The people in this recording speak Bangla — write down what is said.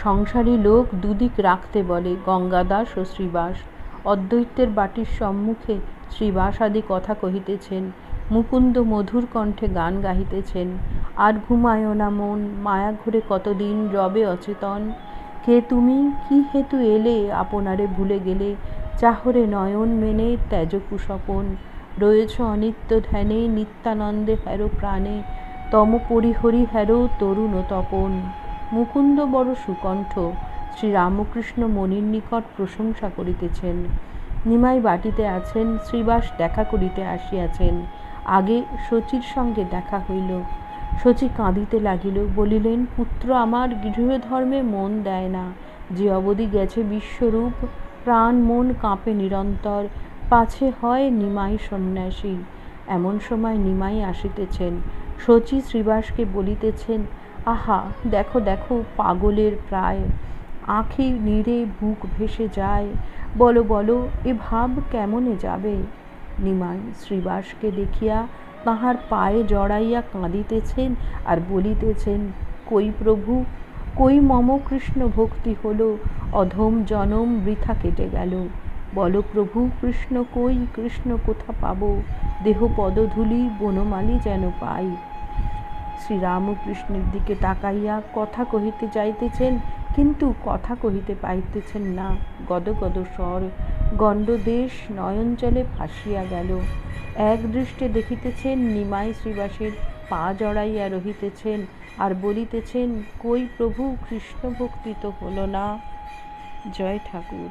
সংসারী লোক দুদিক রাখতে বলে, গঙ্গাদাস ও শ্রীবাস। অদ্বৈতের বাটির সম্মুখে শ্রীবাস আদি কথা কহিতেছেন, মুকুন্দ মধুর কণ্ঠে গান গাহিতেছেন। আর ঘুমায় না মন, মায়া ঘুরে কতদিন রবে অচেতন। কে তুমি, কি হেতু এলে, আপনারে ভুলে গেলে, চাহরে নয়ন মেনে ত্যাজ কুসপন। রয়েছ অনিত্য ধ্যানে, নিত্যানন্দে হ্যারো প্রাণে, তম পরিহরি হ্যারো তরুণ তপন। মুকুন্দ বড় সুকণ্ঠ শ্রীরামকৃষ্ণ মণির নিকট প্রশংসা করিতেছেন। নিমাই বাটিতে আছেন, শ্রীবাস দেখা করিতে আসিয়াছেন। আগে শচীর সঙ্গে দেখা হইল। শচী কাঁদিতে লাগিল, বলিলেন, পুত্র আমার গৃহধর্মে মন দেয় না। যে অবধি গেছে বিশ্বরূপ, প্রাণ মন কাঁপে নিরন্তর, পাছে হয় নিমাই সন্ন্যাসী। এমন সময় নিমাই আসিতেছেন। শচী শ্রীবাসকে বলিতেছেন, আহা দেখো দেখো, পাগলের প্রায়, আঁখি নীরে বুক ভেসে যায়, বলো বলো এ ভাব কেমনে যাবে। নিমাই শ্রীবাসকে দেখিয়া তাহার পায়ে জড়াইয়া কাঁদিতেছেন আর বলিতেছেন, কই প্রভু, কই মম কৃষ্ণ ভক্তি হলো, অধম জনম বৃথা কেটে গেল। বলো প্রভু, কৃষ্ণ কই, কৃষ্ণ কোথা পাব, দেহ পদধূলি বনমালী যেন পাই। শ্রীরামকৃষ্ণের দিকে তাকাইয়া কথা কহিতে যাইতেছেন, কিন্তু কথা কহিতে পাইতেছেন না। গদগদ স্বর, গণ্ডদেশ নয়নজলে ভাসিয়া গেল। এক দৃষ্টে দেখিতেছেন নিমাই শ্রীবাসের পা জড়াইয়া রহিতেছেন আর বলিতেছেন, কই প্রভু, কৃষ্ণ ভক্তি তো হলো না। জয় ঠাকুর।